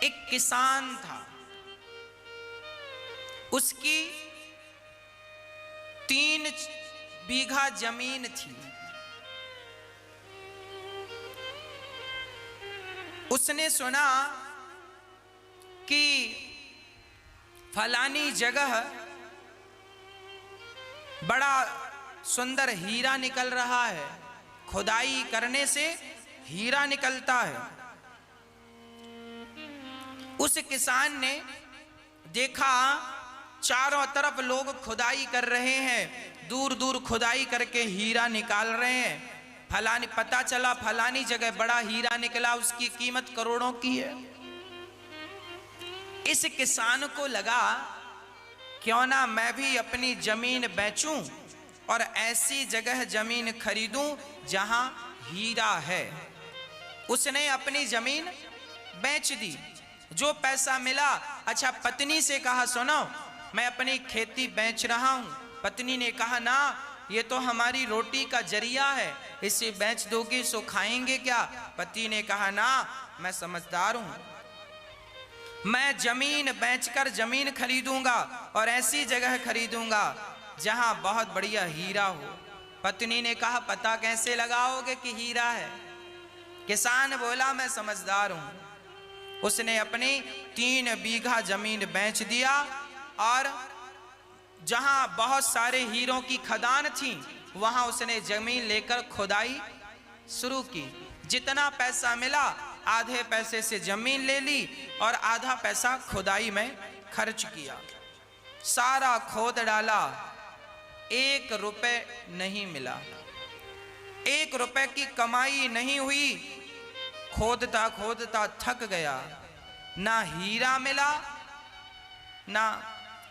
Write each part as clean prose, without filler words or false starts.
एक किसान था, उसकी 3 बीघा जमीन थी। उसने सुना कि फलानी जगह बड़ा सुंदर हीरा निकल रहा है, खुदाई करने से हीरा निकलता है। उस किसान ने देखा चारों तरफ लोग खुदाई कर रहे हैं, दूर दूर खुदाई करके हीरा निकाल रहे हैं। फलानी पता चला फलानी जगह बड़ा हीरा निकला, उसकी कीमत करोड़ों की है। इस किसान को लगा क्यों ना मैं भी अपनी जमीन बेचूं और ऐसी जगह जमीन खरीदूं जहां हीरा है। उसने अपनी जमीन बेच दी, जो पैसा मिला। अच्छा, पत्नी से कहा सुनो मैं अपनी खेती बेच रहा हूं। पत्नी ने कहा ना, ये तो हमारी रोटी का जरिया है, इसे बेच दोगे सो खाएंगे क्या। पति ने कहा ना, मैं समझदार हूं, मैं जमीन बेचकर जमीन खरीदूंगा और ऐसी जगह खरीदूंगा जहां बहुत बढ़िया हीरा हो। पत्नी ने कहा पता कैसे लगाओगे कि हीरा है। किसान बोला मैं समझदार हूं। उसने अपनी 3 बीघा जमीन बेच दिया और जहां बहुत सारे हीरों की खदान थी वहां उसने जमीन लेकर खुदाई शुरू की। जितना पैसा मिला आधे पैसे से जमीन ले ली और आधा पैसा खुदाई में खर्च किया। सारा खोद डाला, 1 रुपए नहीं मिला, 1 रुपए की कमाई नहीं हुई। खोदता खोदता थक गया, ना हीरा मिला ना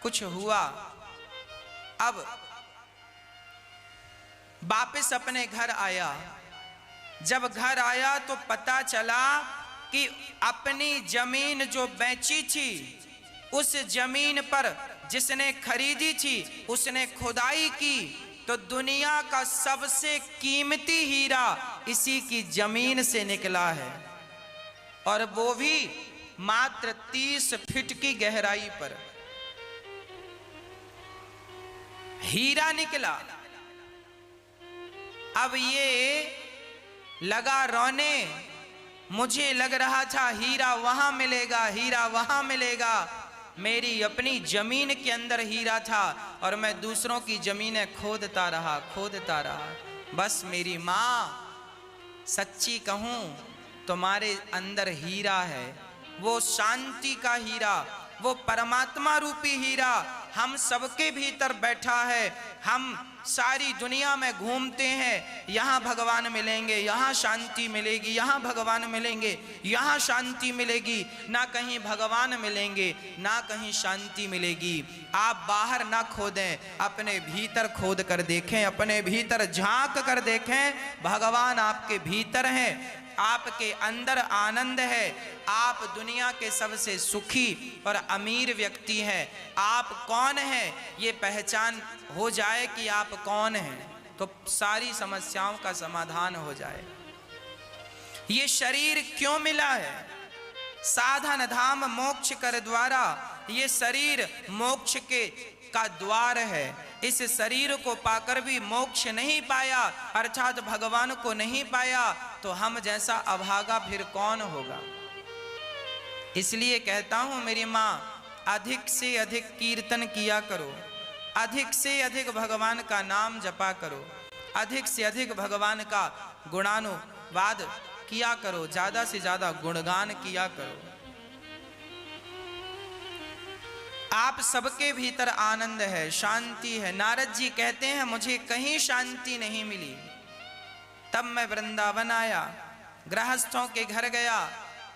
कुछ हुआ। अब वापस अपने घर आया। जब घर आया तो पता चला कि अपनी जमीन जो बेची थी उस जमीन पर जिसने खरीदी थी उसने खुदाई की तो दुनिया का सबसे कीमती हीरा इसी की जमीन से निकला है, और वो भी मात्र 30 फीट की गहराई पर हीरा निकला। अब ये लगा रोने, मुझे लग रहा था हीरा वहां मिलेगा, हीरा वहां मिलेगा। मेरी अपनी जमीन के अंदर हीरा था और मैं दूसरों की जमीनें खोदता रहा। बस मेरी माँ, सच्ची कहूं तुम्हारे अंदर हीरा है, वो शांति का हीरा, वो परमात्मा रूपी हीरा हम सबके भीतर बैठा है। हम सारी दुनिया में घूमते हैं, यहाँ भगवान मिलेंगे, यहाँ शांति मिलेगी, यहाँ भगवान मिलेंगे, यहाँ शांति मिलेगी, ना कहीं भगवान मिलेंगे ना कहीं शांति मिलेगी। आप बाहर ना खोदें, अपने भीतर खोद कर देखें, अपने भीतर झांक कर देखें, भगवान आपके भीतर हैं, आपके अंदर आनंद है। आप दुनिया के सबसे सुखी और अमीर व्यक्ति हैं। आप कौन हैं ये पहचान हो जाए कि आप कौन हैं तो सारी समस्याओं का समाधान हो जाए। ये शरीर क्यों मिला है? साधन धाम मोक्ष कर द्वारा। ये शरीर मोक्ष के का द्वार है। इस शरीर को पाकर भी मोक्ष नहीं पाया अर्थात भगवान को नहीं पाया तो हम जैसा अभागा फिर कौन होगा। इसलिए कहता हूं मेरी माँ, अधिक से अधिक कीर्तन किया करो, अधिक से अधिक भगवान का नाम जपा करो, अधिक से अधिक भगवान का गुणानुवाद किया करो, ज्यादा से ज्यादा गुणगान किया करो। आप सबके भीतर आनंद है, शांति है। नारद जी कहते हैं मुझे कहीं शांति नहीं मिली, तब मैं वृंदावन आया, गृहस्थों के घर गया,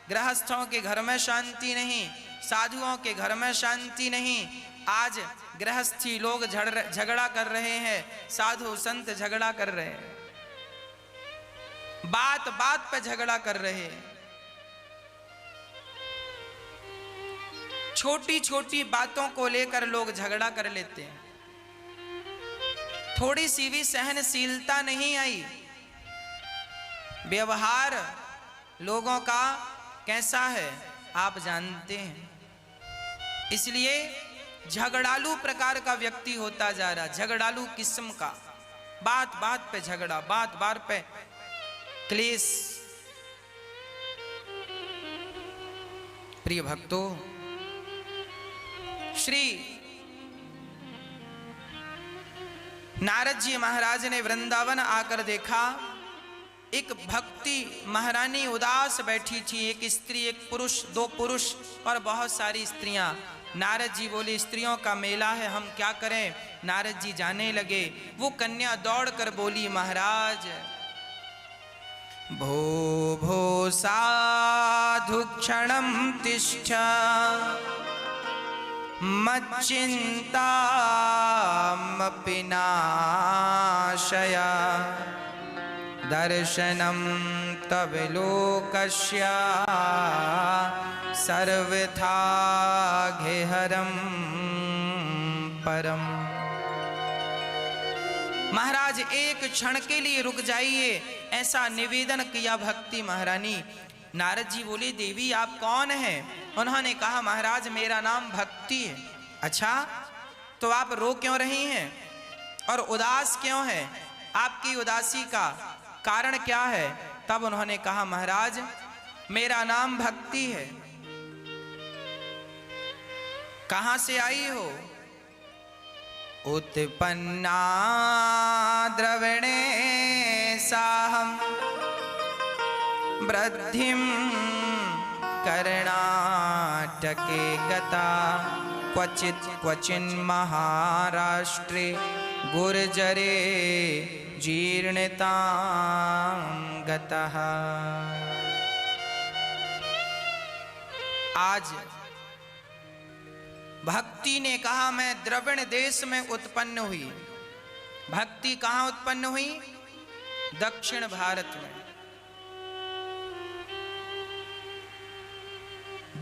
गृहस्थों के घर में शांति नहीं, साधुओं के घर में शांति नहीं। आज गृहस्थी लोग झगड़ा कर रहे हैं, साधु संत झगड़ा कर रहे हैं, बात बात पे झगड़ा कर रहे हैं। छोटी छोटी बातों को लेकर लोग झगड़ा कर लेते हैं। थोड़ी सी भी सहनशीलता नहीं आई। व्यवहार लोगों का कैसा है? आप जानते हैं। इसलिए झगड़ालू प्रकार का व्यक्ति होता जा रहा, झगड़ालू किस्म का, बात बात पे झगड़ा, बात बात पे क्लेश। प्रिय भक्तों, श्री नारद जी महाराज ने वृंदावन आकर देखा, एक भक्ति महारानी उदास बैठी थी, एक स्त्री, एक पुरुष, दो पुरुष और बहुत सारी स्त्रियां। नारद जी बोले, स्त्रियों का मेला है, हम क्या करें। नारद जी जाने लगे। वो कन्या दौड़ कर बोली, महाराज भो भो साधु क्षणं तिष्ठ मच्चिन्तामपि नाशय दर्शनं तव लोकस्य सर्वथा गेहरं परम। महाराज एक क्षण के लिए रुक जाइए, ऐसा निवेदन किया भक्ति महारानी। नारद जी बोले, देवी आप कौन हैं? उन्होंने कहा, महाराज मेरा नाम भक्ति है। अच्छा, तो आप रो क्यों रही हैं और उदास क्यों हैं? आपकी उदासी का कारण क्या है? तब उन्होंने कहा, महाराज मेरा नाम भक्ति है। कहां से आई हो? उत्पन्ना द्रविणे साहम वृद्धिं कर्णाटके गता क्वचित् क्वचिन् महाराष्ट्रे गुर्जरे जीर्णतां गतः। आज भक्ति ने कहा, मैं द्रविड़ देश में उत्पन्न हुई। भक्ति कहां उत्पन्न हुई? दक्षिण भारत में।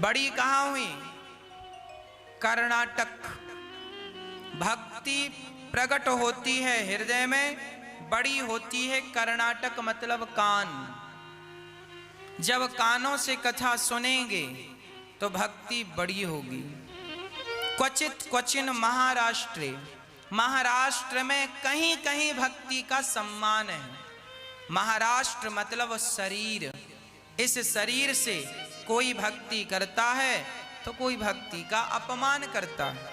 बड़ी कहां हुई? कर्नाटक। भक्ति प्रकट होती है हृदय में, बड़ी होती है कर्नाटक, मतलब कान। जब कानों से कथा सुनेंगे तो भक्ति बड़ी होगी। क्वचित क्वचिन महाराष्ट्र, महाराष्ट्र में कहीं कहीं भक्ति का सम्मान है। महाराष्ट्र मतलब शरीर। इस शरीर से कोई भक्ति करता है तो कोई भक्ति का अपमान करता है।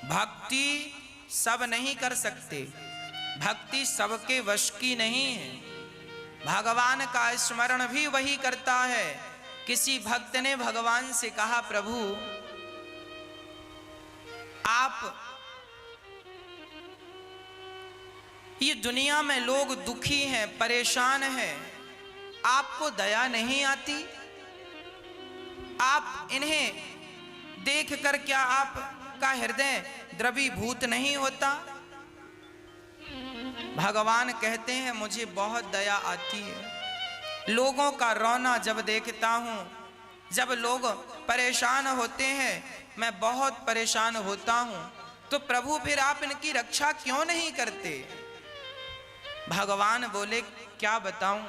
भक्ति सब नहीं कर सकते, भक्ति सबके वश की नहीं है। भगवान का स्मरण भी वही करता है। किसी भक्त ने भगवान से कहा, प्रभु आप, ये दुनिया में लोग दुखी हैं, परेशान हैं, आपको दया नहीं आती? आप इन्हें देखकर क्या आपका हृदय द्रवीभूत नहीं होता? भगवान कहते हैं, मुझे बहुत दया आती है। लोगों का रोना जब देखता हूं, जब लोग परेशान होते हैं, मैं बहुत परेशान होता हूं। तो प्रभु फिर आप इनकी रक्षा क्यों नहीं करते? भगवान बोले, क्या बताऊं।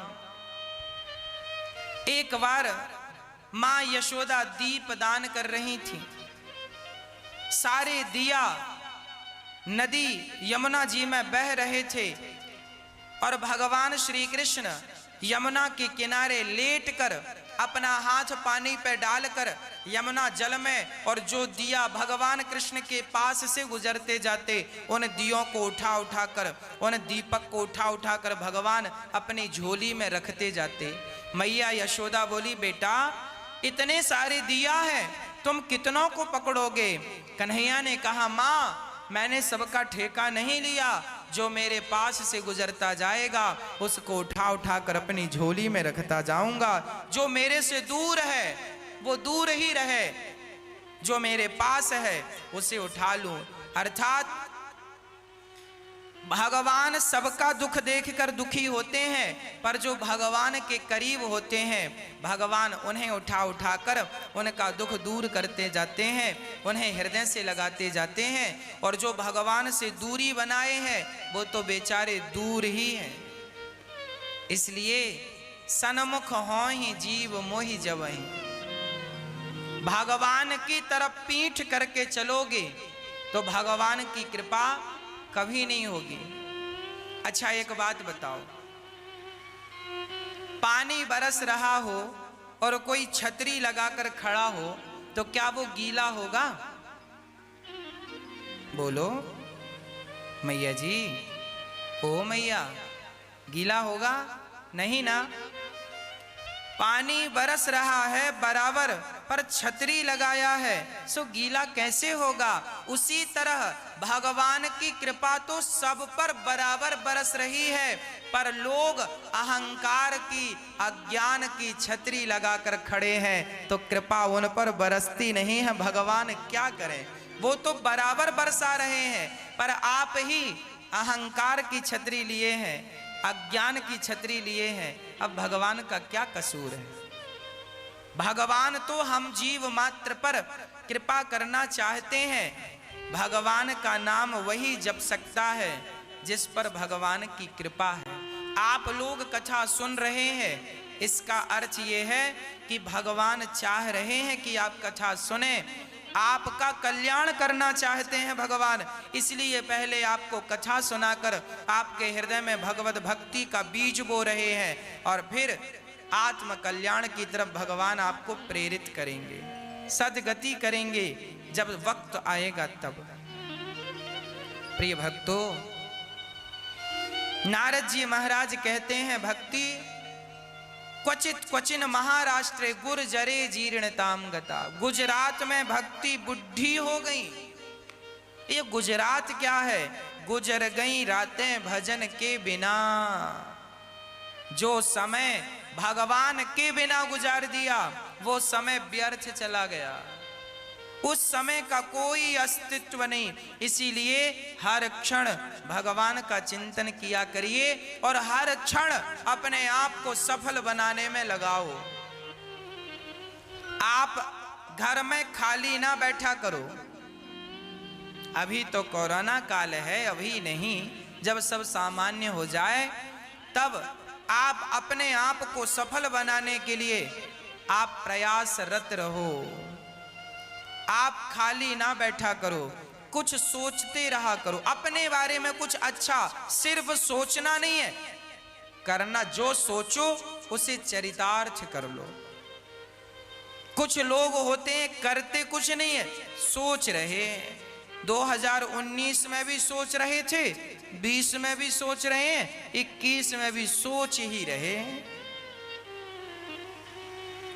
एक बार मां यशोदा दीप दान कर रही थी। सारे दिया नदी यमुना जी में बह रहे थे और भगवान श्री कृष्ण यमुना के किनारे लेटकर अपना हाथ पानी पर डालकर यमुना जल में, और जो दिया भगवान कृष्ण के पास से गुजरते जाते, उन दियों को उठा उठाकर, उन दीपक को उठा उठाकर भगवान अपनी झोली में रखते जाते। मैया यशोदा बोली, बेटा इतने सारे दिया हैं, तुम कितनों को पकड़ोगे? कन्हैया ने कहा, माँ मैंने सबका ठेका नहीं लिया, जो मेरे पास से गुजरता जाएगा उसको उठा उठा कर अपनी झोली में रखता जाऊंगा। जो मेरे से दूर है वो दूर ही रहे, जो मेरे पास है उसे उठा लूं। अर्थात भगवान सबका दुख देखकर दुखी होते हैं, पर जो भगवान के करीब होते हैं, भगवान उन्हें उठा उठाकर उनका दुख दूर करते जाते हैं, उन्हें हृदय से लगाते जाते हैं। और जो भगवान से दूरी बनाए हैं वो तो बेचारे दूर ही हैं। इसलिए सन्मुख हों ही जीव मोहि जवहीं, भगवान की तरफ पीठ करके चलोगे तो भगवान की कृपा कभी नहीं होगी। अच्छा एक बात बताओ, पानी बरस रहा हो और कोई छतरी लगाकर खड़ा हो तो क्या वो गीला होगा? बोलो मैया जी, ओ मैया, गीला होगा? नहीं ना। पानी बरस रहा है बराबर, पर छतरी लगाया है सो गीला कैसे होगा? उसी तरह भगवान की कृपा तो सब पर बराबर बरस रही है, पर लोग अहंकार की, अज्ञान की छतरी लगाकर खड़े हैं तो कृपा उन पर बरसती नहीं है। भगवान क्या करें, वो तो बराबर बरसा रहे हैं, पर आप ही अहंकार की छतरी लिए हैं, अज्ञान की छतरी लिए हैं। अब भगवान का क्या कसूर है? भगवान तो हम जीव मात्र पर कृपा करना चाहते हैं। भगवान का नाम वही जप सकता है जिस पर भगवान की कृपा है। आप लोग कथा सुन रहे हैं, इसका अर्थ ये है कि भगवान चाह रहे हैं कि आप कथा सुने, आपका कल्याण करना चाहते हैं भगवान। इसलिए पहले आपको कथा सुनाकर आपके हृदय में भगवत भक्ति का बीज बो रहे हैं और फिर आत्म कल्याण की तरफ भगवान आपको प्रेरित करेंगे, सद्गति करेंगे जब वक्त आएगा तब। प्रिय भक्तों, नारद जी महाराज कहते हैं, भक्ति क्वचित क्वचिन महाराष्ट्रे गुर्जरे जीर्णताम गता। गुजरात में भक्ति बुढ़ी हो गई। ये गुजरात क्या है? गुजर गई रातें भजन के बिना। जो समय भगवान के बिना गुजार दिया वो समय व्यर्थ चला गया, उस समय का कोई अस्तित्व नहीं। इसीलिए हर क्षण भगवान का चिंतन किया करिए और हर क्षण अपने आप को सफल बनाने में लगाओ। आप घर में खाली ना बैठा करो। अभी तो कोरोना काल है, अभी नहीं, जब सब सामान्य हो जाए तब आप अपने आप को सफल बनाने के लिए आप प्रयासरत रहो। आप खाली ना बैठा करो, कुछ सोचते रहा करो अपने बारे में कुछ अच्छा। सिर्फ सोचना नहीं है, करना। जो सोचो उसे चरितार्थ कर लो। कुछ लोग होते हैं करते कुछ नहीं है, सोच रहे। 2019 में भी सोच रहे थे, 20 में भी सोच रहे हैं, 21 में भी सोच ही रहे।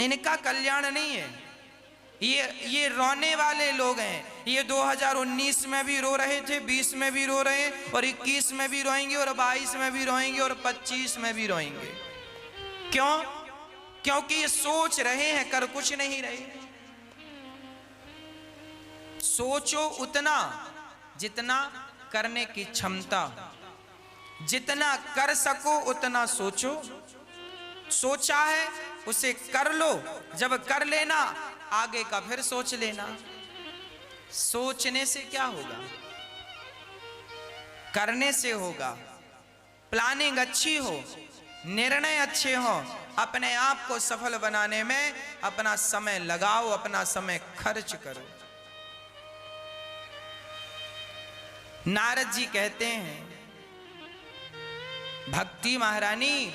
इनका कल्याण नहीं है। ये रोने वाले लोग हैं। ये 2019 में भी रो रहे थे, 20 में भी रो रहे हैं और 21 में भी रोएंगे और 22 में भी रोएंगे और 25 में भी रोएंगे। क्यों? क्योंकि ये सोच रहे हैं, कर कुछ नहीं रहे। सोचो उतना जितना करने की क्षमता, जितना कर सको उतना सोचो। सोचा है उसे कर लो, जब कर लेना आगे का फिर सोच लेना। सोचने से क्या होगा? करने से होगा। प्लानिंग अच्छी हो, निर्णय अच्छे हो, अपने आप को सफल बनाने में अपना समय लगाओ, अपना समय खर्च करो। नारद जी कहते हैं, भक्ति महारानी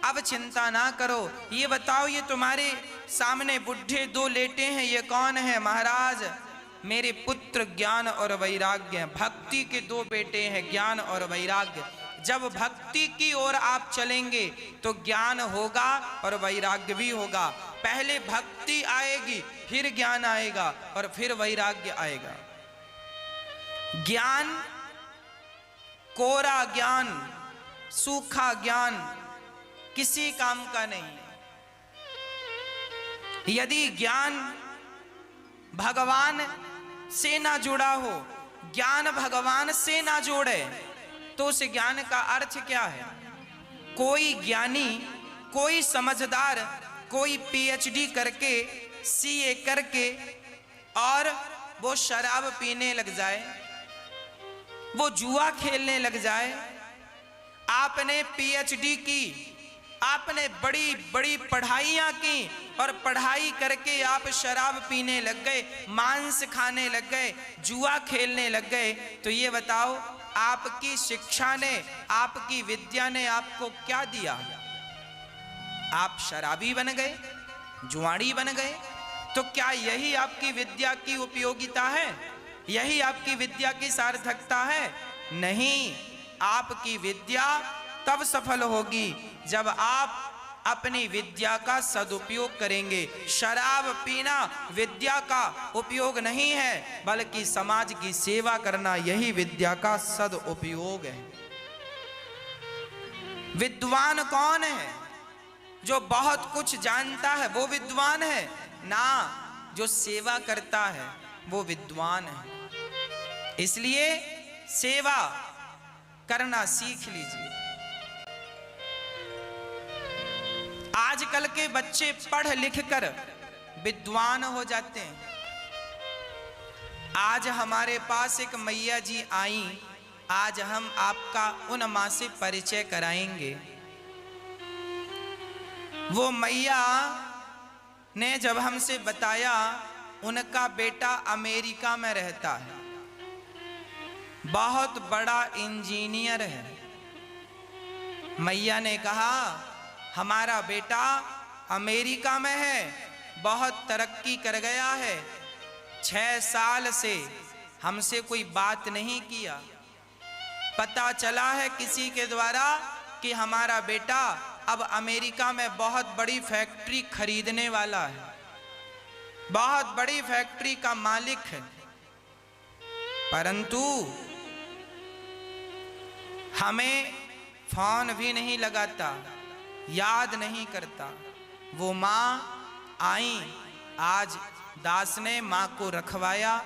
अब चिंता ना करो। ये बताओ, ये तुम्हारे सामने बुढ़े दो लेटे हैं, ये कौन है? महाराज मेरे पुत्र ज्ञान और वैराग्य। भक्ति के दो बेटे हैं, ज्ञान और वैराग्य। जब भक्ति की ओर आप चलेंगे तो ज्ञान होगा और वैराग्य भी होगा। पहले भक्ति आएगी, फिर ज्ञान आएगा और फिर वैराग्य आएगा। ज्ञान, कोरा ज्ञान, सूखा ज्ञान किसी काम का नहीं। यदि ज्ञान भगवान से ना जुड़ा हो, ज्ञान भगवान से ना जोड़े, तो उस ज्ञान का अर्थ क्या है? कोई ज्ञानी, कोई समझदार, कोई पीएचडी करके, सीए करके और वो शराब पीने लग जाए, वो जुआ खेलने लग जाए। आपने पीएचडी की, आपने बड़ी बड़ी पढ़ाइयां की और पढ़ाई करके आप शराब पीने लग गए, मांस खाने लग गए, जुआ खेलने लग गए, तो ये बताओ आपकी शिक्षा ने, आपकी विद्या ने आपको क्या दिया? आप शराबी बन गए, जुआड़ी बन गए। तो क्या यही आपकी विद्या की उपयोगिता है? यही आपकी विद्या की सार्थकता है? नहीं, आपकी विद्या तब सफल होगी जब आप अपनी विद्या का सदुपयोग करेंगे। शराब पीना विद्या का उपयोग नहीं है, बल्कि समाज की सेवा करना यही विद्या का सदुपयोग है। विद्वान कौन है? जो बहुत कुछ जानता है वो विद्वान है ना, जो सेवा करता है वो विद्वान है। इसलिए सेवा करना सीख लीजिए। आजकल के बच्चे पढ़ लिख कर विद्वान हो जाते हैं। आज हमारे पास एक मैया जी आई, आज हम आपका उन मां से परिचय कराएंगे। वो मैया ने जब हमसे बताया उनका बेटा अमेरिका में रहता है, बहुत बड़ा इंजीनियर है। मैया ने कहा हमारा बेटा अमेरिका में है, बहुत तरक्की कर गया है, 6 साल से हमसे कोई बात नहीं किया। पता चला है किसी के द्वारा कि हमारा बेटा अब अमेरिका में बहुत बड़ी फैक्ट्री खरीदने वाला है, बहुत बड़ी फैक्ट्री का मालिक है। परंतु हमें फोन भी नहीं लगाता, याद नहीं करता। वो माँ आई, आज दास ने माँ को रखवाया,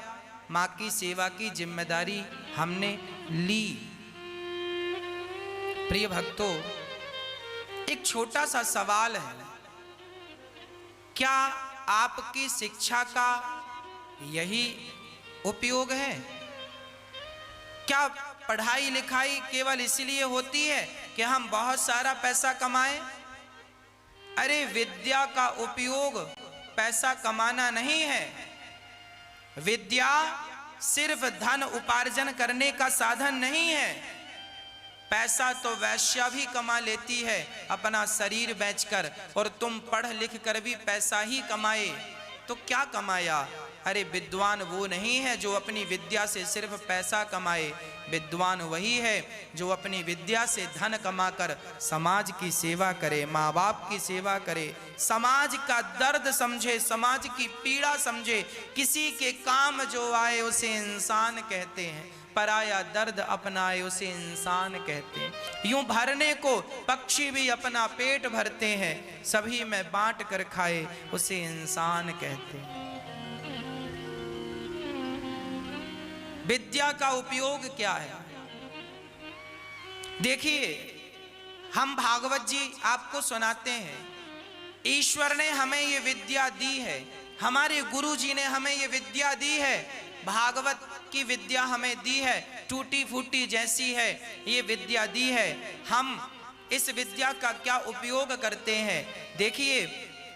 माँ की सेवा की जिम्मेदारी हमने ली। प्रिय भक्तों, एक छोटा सा सवाल है, क्या आपकी शिक्षा का यही उपयोग है? क्या पढ़ाई लिखाई केवल इसलिए होती है कि हम बहुत सारा पैसा कमाएं? अरे विद्या का उपयोग पैसा कमाना नहीं है। विद्या सिर्फ धन उपार्जन करने का साधन नहीं है। पैसा तो वैश्या भी कमा लेती है अपना शरीर बेचकर, और तुम पढ़ लिख कर भी पैसा ही कमाए तो क्या कमाया? अरे विद्वान वो नहीं है जो अपनी विद्या से सिर्फ पैसा कमाए, विद्वान वही है जो अपनी विद्या से धन कमाकर समाज की सेवा करे, माँ बाप की सेवा करे, समाज का दर्द समझे, समाज की पीड़ा समझे। किसी के काम जो आए उसे इंसान कहते हैं, पराया दर्द अपनाए उसे इंसान कहते हैं। यूं भरने को पक्षी भी अपना पेट भरते हैं, सभी में बांट कर खाए उसे इंसान कहते हैं। विद्या का उपयोग क्या है? देखिए, हम भागवत जी आपको सुनाते हैं, ईश्वर ने हमें ये विद्या दी है, हमारे गुरु जी ने हमें ये विद्या दी है, भागवत की विद्या हमें दी है, टूटी फूटी जैसी है ये विद्या दी है। हम इस विद्या का क्या उपयोग करते हैं? देखिए,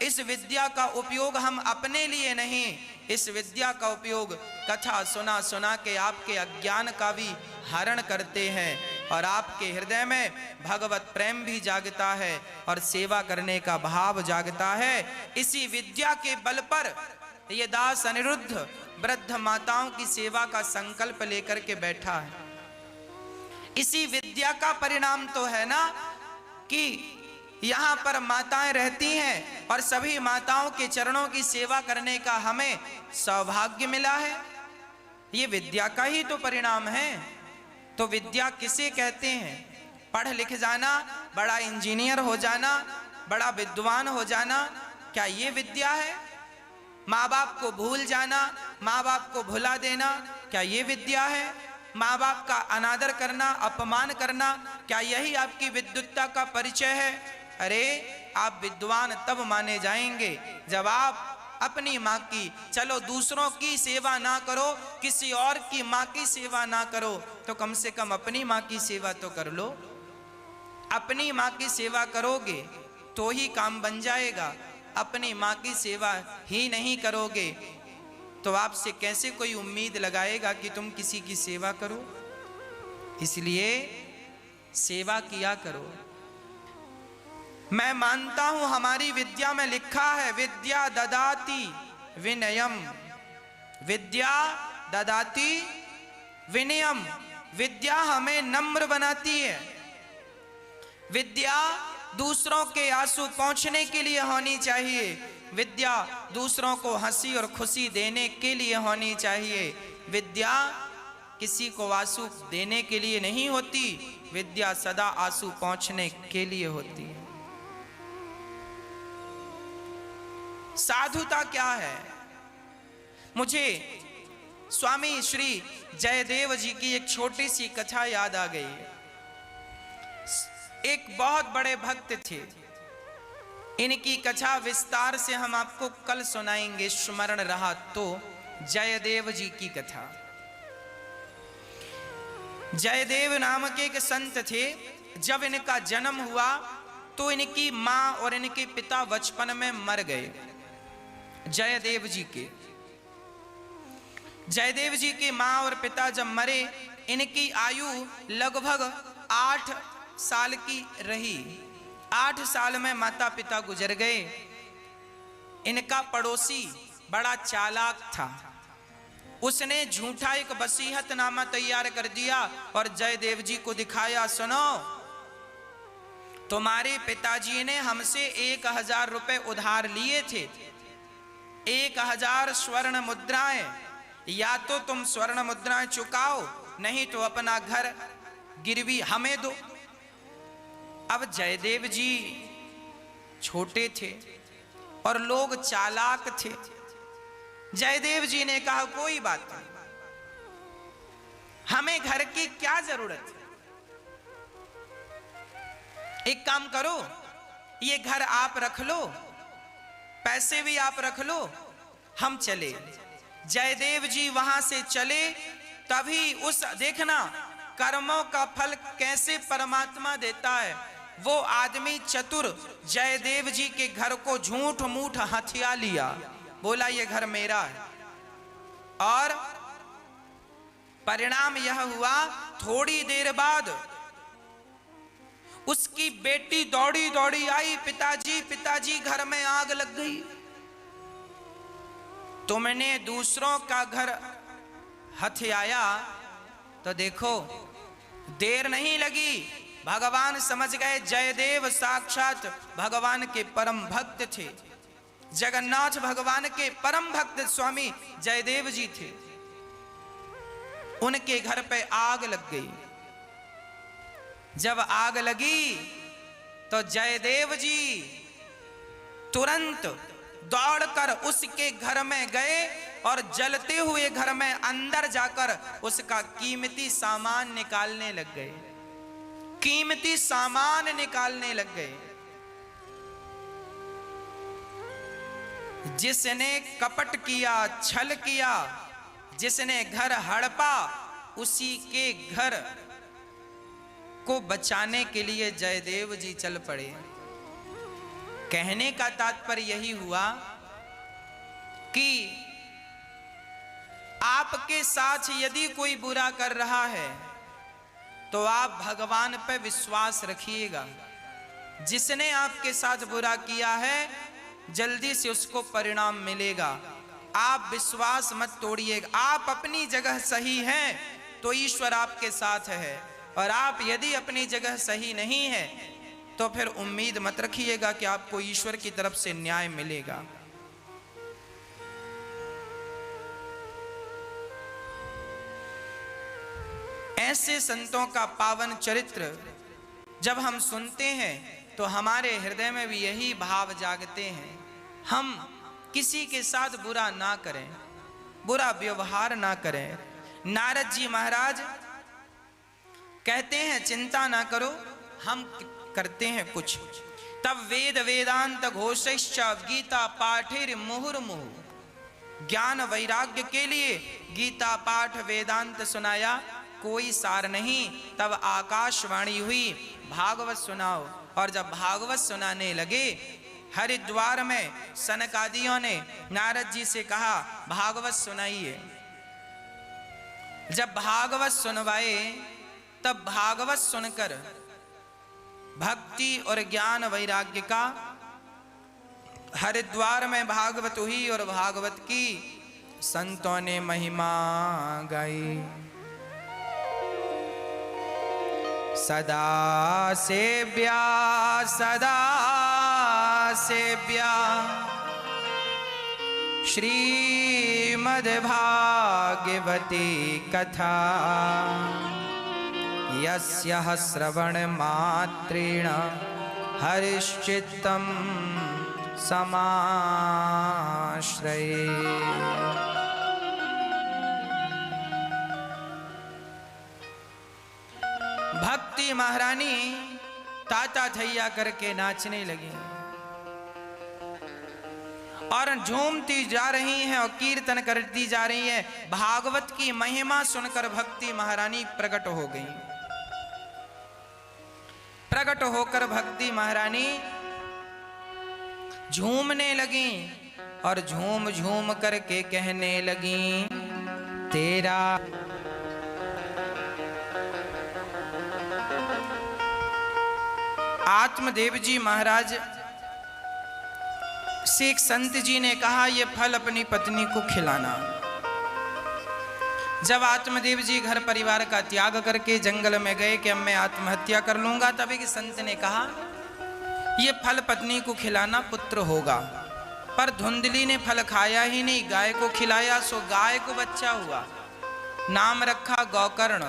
इस विद्या का उपयोग हम अपने लिए नहीं, इस विद्या का उपयोग कथा सुना सुना के आपके अज्ञान का भी हरण करते हैं और आपके हृदय में भगवत प्रेम भी जागता है और सेवा करने का भाव जागता है। इसी विद्या के बल पर ये दास अनिरुद्ध वृद्ध माताओं की सेवा का संकल्प लेकर के बैठा है। इसी विद्या का परिणाम तो है ना कि यहाँ पर माताएं रहती हैं और सभी माताओं के चरणों की सेवा करने का हमें सौभाग्य मिला है। ये विद्या का ही तो परिणाम है। तो विद्या किसे कहते हैं? पढ़ लिख जाना, बड़ा इंजीनियर हो जाना, बड़ा विद्वान हो जाना, क्या ये विद्या है? माँ बाप को भूल जाना, माँ बाप को भुला देना, क्या ये विद्या है? माँ बाप का अनादर करना, अपमान करना, क्या यही आपकी विद्वत्ता का परिचय है? अरे आप विद्वान तब माने जाएंगे जब आप अपनी माँ की, चलो दूसरों की सेवा ना करो, किसी और की माँ की सेवा ना करो, तो कम से कम अपनी माँ की सेवा तो कर लो। अपनी माँ की सेवा करोगे तो ही काम बन जाएगा। अपनी माँ की सेवा ही नहीं करोगे तो आपसे कैसे कोई उम्मीद लगाएगा कि तुम किसी की सेवा करो। इसलिए सेवा किया करो। मैं मानता हूं हमारी विद्या में लिखा है, विद्या ददाति विनयम, विद्या ददाति विनयम। विद्या हमें नम्र बनाती है। विद्या दूसरों के आंसू पोंछने के लिए होनी चाहिए। विद्या दूसरों को हंसी और खुशी देने के लिए होनी चाहिए। विद्या किसी को आंसू देने के लिए नहीं होती, विद्या सदा आंसू पोंछने के लिए होती है। साधुता क्या है? मुझे स्वामी श्री जयदेव जी की एक छोटी सी कथा याद आ गई। एक बहुत बड़े भक्त थे। इनकी कथा विस्तार से हम आपको कल सुनाएंगे, स्मरण रहा तो। जयदेव जी की कथा। जयदेव नामक एक संत थे। जब इनका जन्म हुआ तो इनकी मां और इनके पिता बचपन में मर गए। जयदेव जी के मां और पिता जब मरे, इनकी आयु लगभग 8 साल की रही। 8 साल में माता पिता गुजर गए। इनका पड़ोसी बड़ा चालाक था। उसने झूठा एक वसीहतनामा तैयार कर दिया और जयदेव जी को दिखाया, सुनो, तुम्हारे पिताजी ने हमसे 1000 रुपए उधार लिए थे, 1000 स्वर्ण मुद्राएं। या तो तुम स्वर्ण मुद्राएं चुकाओ, नहीं तो अपना घर गिरवी हमें दो। अब जयदेव जी छोटे थे और लोग चालाक थे। जयदेव जी ने कहा, कोई बात नहीं, हमें घर की क्या जरूरत है, एक काम करो, ये घर आप रख लो, पैसे भी आप रख लो, हम चले। जयदेव जी वहां से चले। तभी उस, देखना कर्मों का फल कैसे परमात्मा देता है। वो आदमी चतुर जयदेव जी के घर को झूठ मूठ हथिया लिया, बोला ये घर मेरा है। और परिणाम यह हुआ, थोड़ी देर बाद उसकी बेटी दौड़ी दौड़ी आई, पिताजी पिताजी घर में आग लग गई। तुमने दूसरों का घर हथियाया तो देखो, देर नहीं लगी, भगवान समझ गए। जयदेव साक्षात भगवान के परम भक्त थे। जगन्नाथ भगवान के परम भक्त स्वामी जयदेव जी थे। उनके घर पे आग लग गई। जब आग लगी तो जयदेव जी तुरंत दौड़कर उसके घर में गए और जलते हुए घर में अंदर जाकर उसका कीमती सामान निकालने लग गए। कीमती सामान निकालने लग गए। जिसने कपट किया, छल किया, जिसने घर हड़पा, उसी के घर को बचाने के लिए जयदेव जी चल पड़े। कहने का तात्पर्य यही हुआ कि आपके साथ यदि कोई बुरा कर रहा है तो आप भगवान पर विश्वास रखिएगा। जिसने आपके साथ बुरा किया है जल्दी से उसको परिणाम मिलेगा। आप विश्वास मत तोड़िएगा। आप अपनी जगह सही हैं तो ईश्वर आपके साथ है, और आप यदि अपनी जगह सही नहीं है तो फिर उम्मीद मत रखिएगा कि आपको ईश्वर की तरफ से न्याय मिलेगा। ऐसे संतों का पावन चरित्र जब हम सुनते हैं तो हमारे हृदय में भी यही भाव जागते हैं, हम किसी के साथ बुरा ना करें, बुरा व्यवहार ना करें। नारद जी महाराज कहते हैं, चिंता ना करो, हम करते हैं कुछ। तब वेद वेदांत घोषश्च गीता पाठेर मुहुर्मुहु। ज्ञान वैराग्य के लिए गीता पाठ वेदांत सुनाया, कोई सार नहीं। तब आकाशवाणी हुई, भागवत सुनाओ। और जब भागवत सुनाने लगे, हरिद्वार में सनकादियों ने नारद जी से कहा भागवत सुनाइए। जब भागवत सुनवाए तब भागवत सुनकर भक्ति और ज्ञान वैराग्य का हरिद्वार में भागवत हुई और भागवत की संतों ने महिमा गाई। सदा सेव्या सदा सेव्या श्रीमद्भागवती कथा यस्याः श्रवणमात्रेण हरिश्चित्तं समाश्रये। भक्ति महारानी ताता थैया करके नाचने लगी और झूमती जा रही हैं और कीर्तन करती जा रही है। भागवत की महिमा सुनकर भक्ति महारानी प्रकट हो गई। प्रकट होकर भक्ति महारानी झूमने लगी और झूम झूम करके कहने लगी तेरा आत्मदेव जी महाराज से एक संत जी ने कहा ये फल अपनी पत्नी को खिलाना। जब आत्मदेव जी घर परिवार का त्याग करके जंगल में गए कि अब मैं आत्महत्या कर लूंगा, तब एक संत ने कहा ये फल पत्नी को खिलाना, पुत्र होगा। पर धुंधली ने फल खाया ही नहीं, गाय को खिलाया, सो गाय को बच्चा हुआ। नाम रखा गौकर्ण।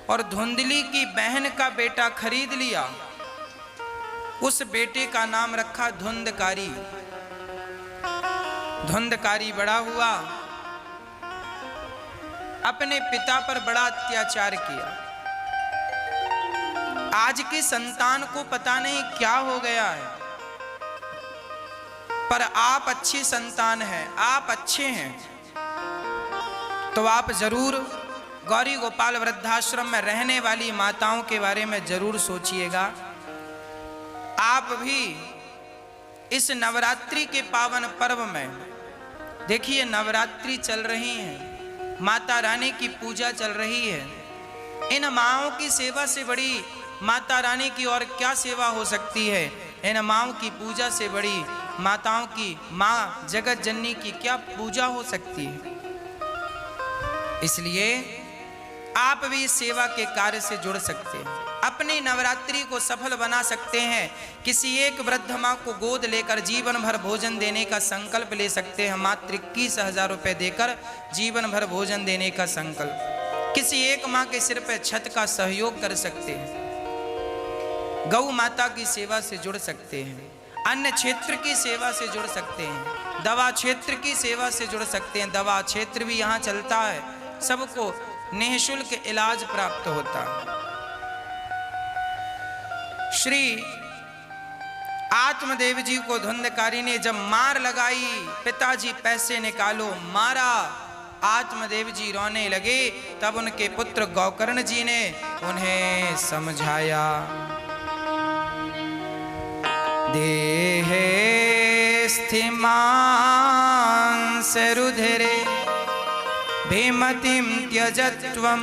और धुंधली की बहन का बेटा खरीद लिया, उस बेटे का नाम रखा धुंधकारी। धुंधकारी बड़ा हुआ, अपने पिता पर बड़ा अत्याचार किया। आज की संतान को पता नहीं क्या हो गया है, पर आप अच्छी संतान हैं, आप अच्छे हैं, तो आप जरूर गौरी गोपाल वृद्धाश्रम में रहने वाली माताओं के बारे में जरूर सोचिएगा। आप भी इस नवरात्रि के पावन पर्व में देखिए, नवरात्रि चल रही है, माता रानी की पूजा चल रही है। इन माँओं की सेवा से बड़ी माता रानी की और क्या सेवा हो सकती है? इन माँओं की पूजा से बड़ी माताओं की, माँ जगत जननी की क्या पूजा हो सकती है? इसलिए आप भी इस सेवा के कार्य से जुड़ सकते हैं, अपनी नवरात्रि को सफल बना सकते हैं। किसी एक वृद्ध माँ को गोद लेकर जीवन भर भोजन देने का संकल्प ले सकते हैं। मात्र 21,000 रुपये देकर जीवन भर भोजन देने का संकल्प। किसी एक माँ के सिर पर छत का सहयोग कर सकते हैं। गौ माता की सेवा से जुड़ सकते हैं, अन्य क्षेत्र की सेवा से जुड़ सकते हैं, दवा क्षेत्र की सेवा से जुड़ सकते हैं। दवा क्षेत्र भी यहाँ चलता है, सबको निःशुल्क इलाज प्राप्त होता है। श्री आत्मदेव जी को धुंधकारी ने जब मार लगाई, पिताजी पैसे निकालो, मारा, आत्मदेव जी रोने लगे। तब उनके पुत्र गौकर्ण जी ने उन्हें समझाया। देहे स्थिमांस रुधिरे भीमतिं त्यजत्वं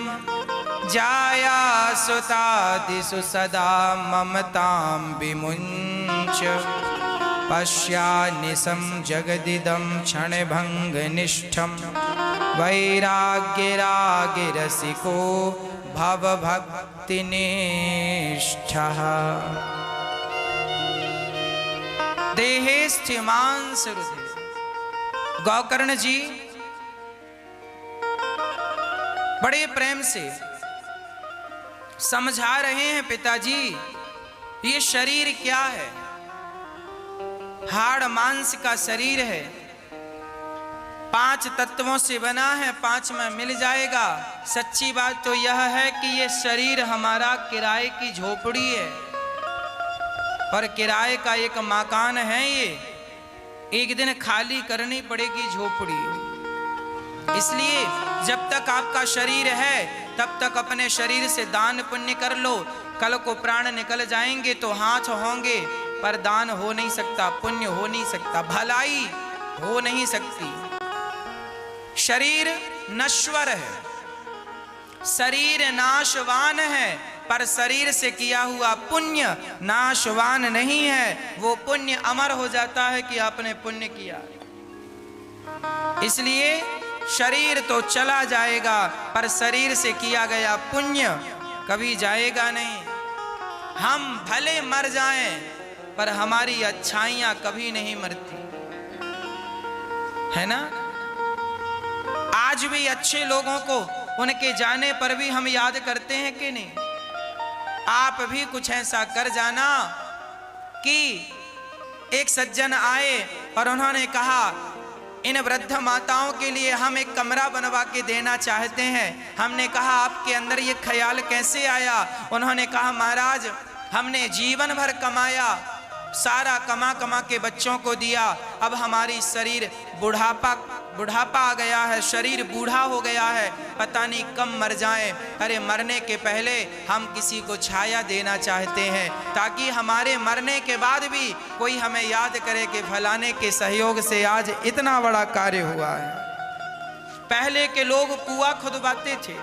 जाया सुतादिषु सदा ममतां विमुञ्च पश्यानिशं जगदिदं क्षणभङ्गनिष्ठं वैराग्यरागिरसिको भवभक्तिनिष्ठः। देहे स्थिमांस रुधिरे। गौकर्ण जी बड़े प्रेम से समझा रहे हैं, पिताजी ये शरीर क्या है? हाड़ मांस का शरीर है, 5 तत्वों से बना है, 5 में मिल जाएगा। सच्ची बात तो यह है कि ये शरीर हमारा किराए की झोपड़ी है और किराए का एक मकान है। ये एक दिन खाली करनी पड़ेगी झोपड़ी। इसलिए जब तक आपका शरीर है तब तक अपने शरीर से दान पुण्य कर लो, कल को प्राण निकल जाएंगे तो हाथ होंगे, पर दान हो नहीं सकता, पुण्य हो नहीं सकता, भलाई हो नहीं सकती। शरीर नश्वर है, शरीर नाशवान है, पर शरीर से किया हुआ पुण्य नाशवान नहीं है। वो पुण्य अमर हो जाता है कि आपने पुण्य किया। इसलिए शरीर तो चला जाएगा, पर शरीर से किया गया पुण्य कभी जाएगा नहीं। हम भले मर जाएं, पर हमारी अच्छाइयां कभी नहीं मरती, है ना। आज भी अच्छे लोगों को उनके जाने पर भी हम याद करते हैं कि नहीं। आप भी कुछ ऐसा कर जाना कि एक सज्जन आए और उन्होंने कहा, इन वृद्ध माताओं के लिए हम एक कमरा बनवा के देना चाहते हैं। हमने कहा, आपके अंदर ये ख्याल कैसे आया। उन्होंने कहा, महाराज हमने जीवन भर कमाया, सारा कमा कमा के बच्चों को दिया, अब हमारी शरीर बुढ़ापा आ गया है, शरीर बूढ़ा हो गया है, पता नहीं कब मर जाएं। अरे मरने के पहले हम किसी को छाया देना चाहते हैं, ताकि हमारे मरने के बाद भी कोई हमें याद करे कि फलाने के सहयोग से आज इतना बड़ा कार्य हुआ है। पहले के लोग कुआं खुदवाते थे,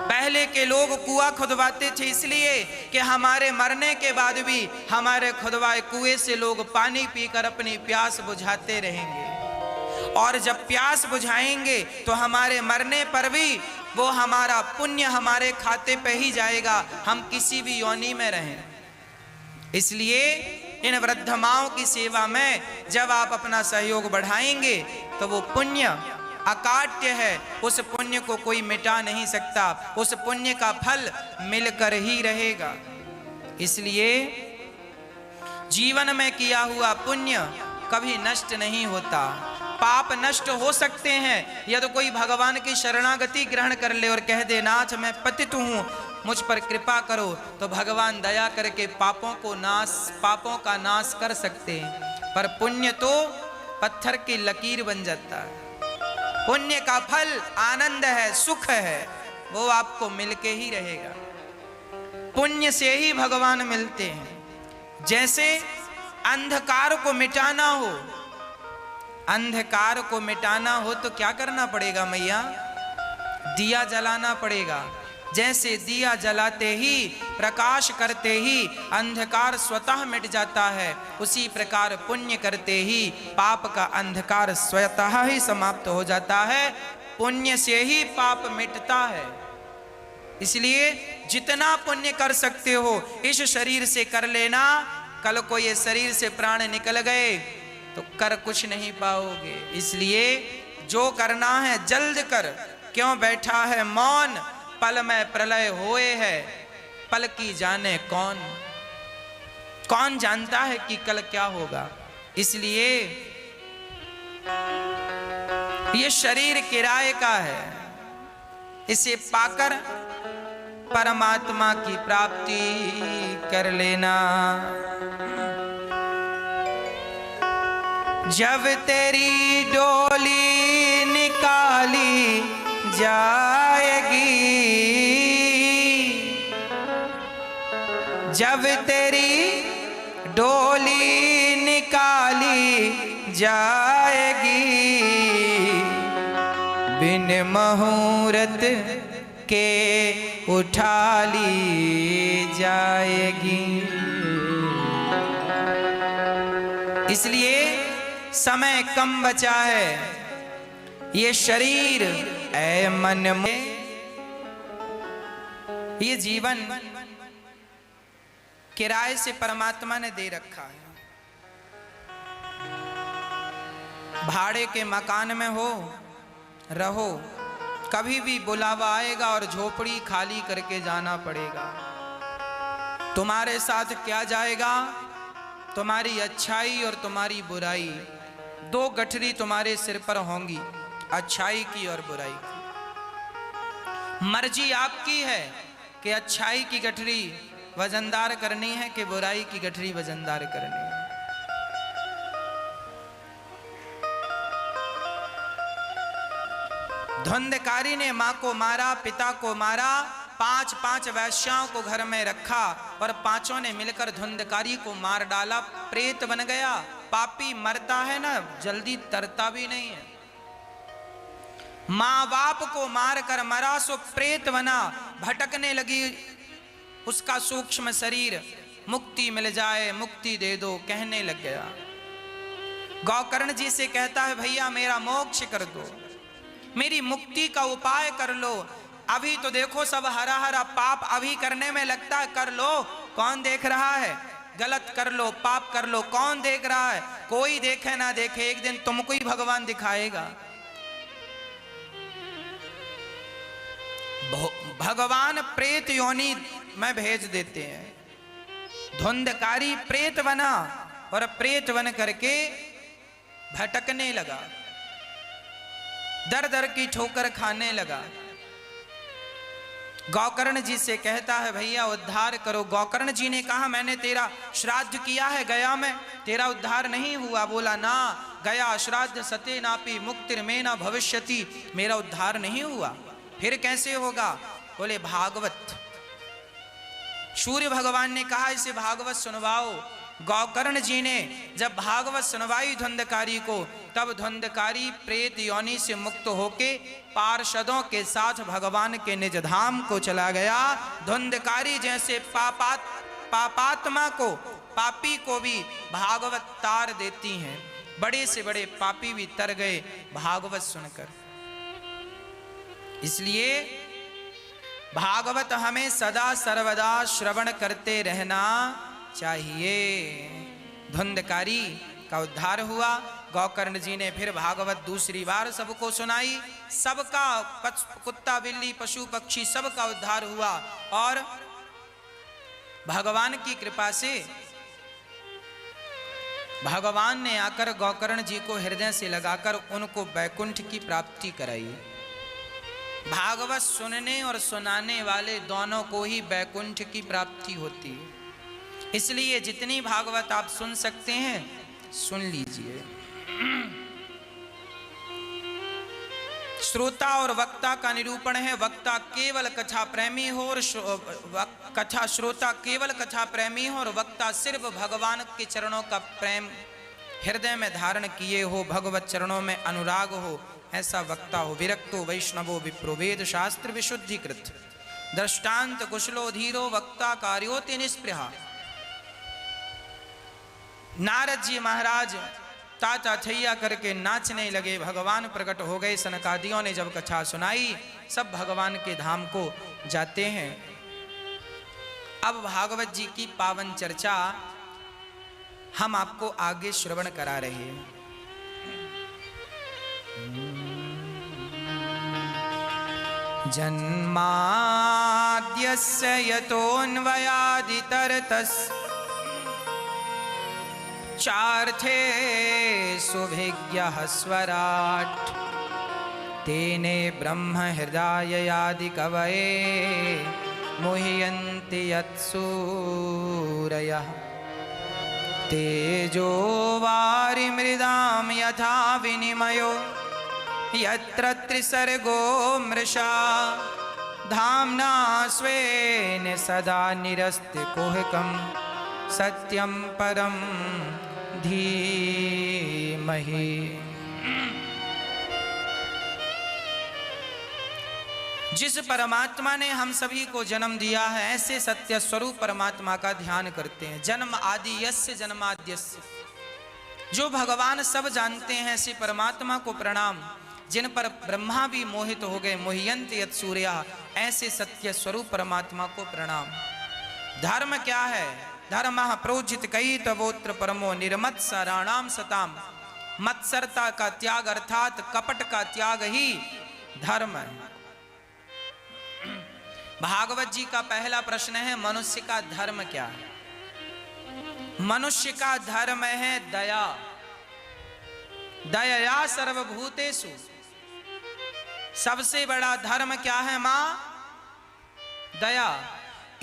पहले के लोग कुआं खुदवाते थे इसलिए कि हमारे मरने के बाद भी हमारे खुदवाए कुएं से लोग पानी पीकर अपनी प्यास बुझाते रहेंगे। और जब प्यास बुझाएंगे तो हमारे मरने पर भी वो हमारा पुण्य हमारे खाते पे ही जाएगा, हम किसी भी योनि में रहें। इसलिए इन वृद्ध माओं की सेवा में जब आप अपना सहयोग बढ़ाएंगे तो वो पुण्य अकाट्य है, उस पुण्य को कोई मिटा नहीं सकता, उस पुण्य का फल मिलकर ही रहेगा। इसलिए जीवन में किया हुआ पुण्य कभी नष्ट नहीं होता। पाप नष्ट हो सकते हैं यदि कोई भगवान की शरणागति ग्रहण कर ले और कह दे, नाथ मैं पतित हूं, मुझ पर कृपा करो, तो भगवान दया करके पापों का नाश कर सकते हैं। पर पुण्य तो पत्थर की लकीर बन जाता है। पुण्य का फल आनंद है, सुख है, वो आपको मिलके ही रहेगा। पुण्य से ही भगवान मिलते हैं। जैसे अंधकार को मिटाना हो, अंधकार को मिटाना हो तो क्या करना पड़ेगा मैया? दिया जलाना पड़ेगा। जैसे दिया जलाते ही, प्रकाश करते ही अंधकार स्वतः मिट जाता है, उसी प्रकार पुण्य करते ही पाप का अंधकार स्वतः ही समाप्त हो जाता है। पुण्य से ही पाप मिटता है। इसलिए जितना पुण्य कर सकते हो इस शरीर से कर लेना। कल को ये शरीर से प्राण निकल गए तो कर कुछ नहीं पाओगे। इसलिए जो करना है जल्द कर, क्यों बैठा है मौन, पल में प्रलय होए है, पल की जाने कौन। कौन जानता है कि कल क्या होगा। इसलिए ये शरीर किराए का है, इसे पाकर परमात्मा की प्राप्ति कर लेना। जब तेरी डोली निकाली जाएगी, जब तेरी डोली निकाली जाएगी, बिन मुहूर्त के उठा ली जाएगी। इसलिए समय कम बचा है। ये शरीर ऐ मन में, ये जीवन किराए से परमात्मा ने दे रखा है। भाड़े के मकान में हो रहो, कभी भी बुलावा आएगा और झोपड़ी खाली करके जाना पड़ेगा। तुम्हारे साथ क्या जाएगा? तुम्हारी अच्छाई और तुम्हारी बुराई, दो गठरी तुम्हारे सिर पर होंगी, अच्छाई की और बुराई की। मर्जी आपकी है कि अच्छाई की गठरी वजनदार करनी है कि बुराई की गठरी वजनदार करनी है। धुंधकारी ने मां को मारा, पिता को मारा, 5 वैश्याओं को घर में रखा और 5 ने मिलकर धुंधकारी को मार डाला, प्रेत बन गया। पापी मरता है ना, जल्दी तरता भी नहीं है। माँ बाप को मार कर मरा सो प्रेत बना, भटकने लगी उसका सूक्ष्म शरीर। मुक्ति मिल जाए, मुक्ति दे दो कहने लग गया। गौकर्ण जी से कहता है भैया मेरा मोक्ष कर दो, मेरी मुक्ति का उपाय कर लो। अभी तो देखो सब हरा हरा पाप अभी करने में लगता है, कर लो, कौन देख रहा है? गलत कर लो, पाप कर लो, कौन देख रहा है? कोई देखे ना देखे, एक दिन तुमको ही भगवान दिखाएगा। भगवान प्रेत योनि में भेज देते हैं। धुंधकारी प्रेत बना और प्रेत बन करके भटकने लगा, दर दर की ठोकर खाने लगा। गौकर्ण जी से कहता है भैया उद्धार करो। गौकर्ण जी ने कहा मैंने तेरा श्राद्ध किया है गया में, तेरा उद्धार नहीं हुआ। बोला ना, गया श्राद्ध सते नापी मुक्तिर में ना भविष्यति, मेरा उद्धार नहीं हुआ। फिर कैसे होगा? बोले भागवत। सूर्य भगवान ने कहा इसे भागवत सुनवाओ। गौकर्ण जी ने जब भागवत सुनवाई धुंधकारी को, तब धुंधकारी प्रेत योनि से मुक्त होके पार्षदों के साथ भगवान के निज धाम को चला गया। धुंधकारी जैसे पापात्मा को, पापी को भी भागवत तार देती हैं। बड़े से बड़े पापी भी तर गए भागवत सुनकर। इसलिए भागवत हमें सदा सर्वदा श्रवण करते रहना चाहिए। धुंधकारी का उद्धार हुआ। गौकर्ण जी ने फिर भागवत दूसरी बार सबको सुनाई। सबका, कुत्ता बिल्ली पशु पक्षी सबका उद्धार हुआ। और भगवान की कृपा से भगवान ने आकर गौकर्ण जी को हृदय से लगाकर उनको वैकुंठ की प्राप्ति कराई। भागवत सुनने और सुनाने वाले दोनों को ही वैकुंठ की प्राप्ति होती है। इसलिए जितनी भागवत आप सुन सकते हैं सुन लीजिए। श्रोता और वक्ता का निरूपण है। वक्ता केवल कथा प्रेमी हो और श्रोता केवल कथा प्रेमी हो और वक्ता सिर्फ भगवान के चरणों का प्रेम हृदय में धारण किए हो, भगवत चरणों में अनुराग हो, ऐसा वक्ता हो। विरक्तो वैष्णवो विप्रो वेद शास्त्र विशुद्धिकृत, दृष्टांत कुशलो धीरो वक्ता कार्योति निष्पृहा। नारद जी महाराज ताता थैया करके नाचने लगे। भगवान प्रकट हो गए। सनकादियों ने जब कथा सुनाई, सब भगवान के धाम को जाते हैं। अब भागवत जी की पावन चर्चा हम आपको आगे श्रवण करा रहे हैं। जन्माद्यस्य यतोऽन्वयादितरतस्य चार्थे सुभिज्ञः स्वराट् तेने ब्रह्म हृदयादि कवये मुह्यन्ति यत्सूरयः तेजो वारिमृदां यथा विनिमयो यत्र त्रिसर्गो मृषा धाम्ना स्वेन सदा निरस्तिकुहकं सत्यं परं धीमहि। जिस परमात्मा ने हम सभी को जन्म दिया है, ऐसे सत्य स्वरूप परमात्मा का ध्यान करते हैं। जन्म आदि यस्य जन्माद्यस्य, जो भगवान सब जानते हैं ऐसे परमात्मा को प्रणाम। जिन पर ब्रह्मा भी मोहित हो गए, मोह्यन्त यत् सूर्या, ऐसे सत्य स्वरूप परमात्मा को प्रणाम। धर्म क्या है? धर्मः प्रोजित कई तवोत्र परमो निर्मत्सराणाम सताम। मत्सरता का त्याग अर्थात कपट का त्याग ही धर्म है। भागवत जी का पहला प्रश्न है, मनुष्य का धर्म क्या है? मनुष्य का धर्म है दया। दया सर्वभूतेषु। सबसे बड़ा धर्म क्या है मां? दया।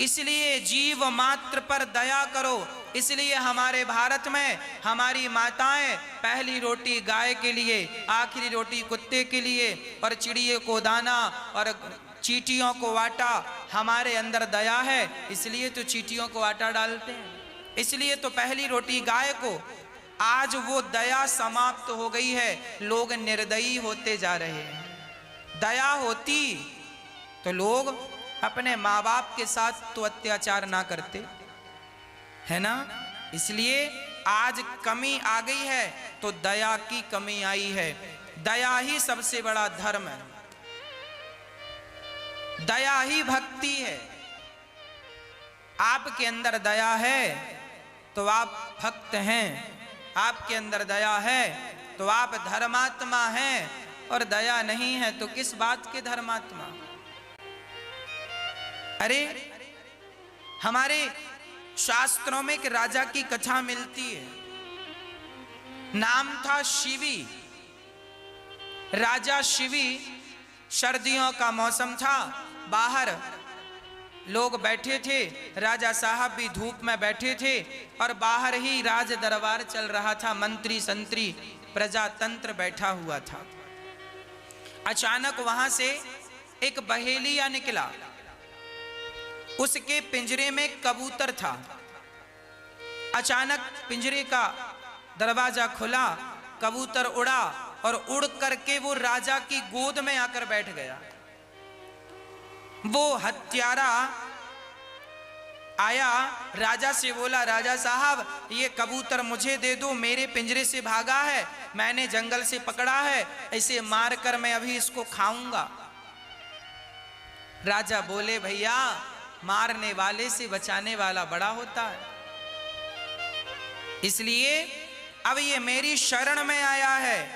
इसलिए जीव मात्र पर दया करो। इसलिए हमारे भारत में हमारी माताएं पहली रोटी गाय के लिए, आखिरी रोटी कुत्ते के लिए, और चिड़िए को दाना और चींटियों को आटा, हमारे अंदर दया है इसलिए तो चींटियों को आटा डालते हैं, इसलिए तो पहली रोटी गाय को। आज वो दया समाप्त हो गई है, लोग निर्दयी होते जा रहे हैं। दया होती तो लोग अपने माँ बाप के साथ तो अत्याचार ना करते, है ना। इसलिए आज कमी आ गई है तो दया की कमी आई है। दया ही सबसे बड़ा धर्म है, दया ही भक्ति है। आपके अंदर दया है तो आप भक्त हैं, आपके अंदर दया है तो आप धर्मात्मा हैं, और दया नहीं है तो किस बात के धर्मात्मा। अरे हमारे शास्त्रों में एक राजा की कथा मिलती है, नाम था शिवी। राजा शिवी, सर्दियों का मौसम था, बाहर लोग बैठे थे, राजा साहब भी धूप में बैठे थे और बाहर ही राज दरबार चल रहा था, मंत्री संतरी प्रजातंत्र बैठा हुआ था। अचानक वहां से एक बहेलिया निकला, उसके पिंजरे में कबूतर था। अचानक पिंजरे का दरवाजा खुला, कबूतर उड़ा और उड़ करके वो राजा की गोद में आकर बैठ गया। वो हत्यारा आया, राजा से बोला, राजा साहब ये कबूतर मुझे दे दो, मेरे पिंजरे से भागा है, मैंने जंगल से पकड़ा है, इसे मारकर मैं अभी इसको खाऊंगा। राजा बोले, भैया मारने वाले से बचाने वाला बड़ा होता है, इसलिए अब ये मेरी शरण में आया है,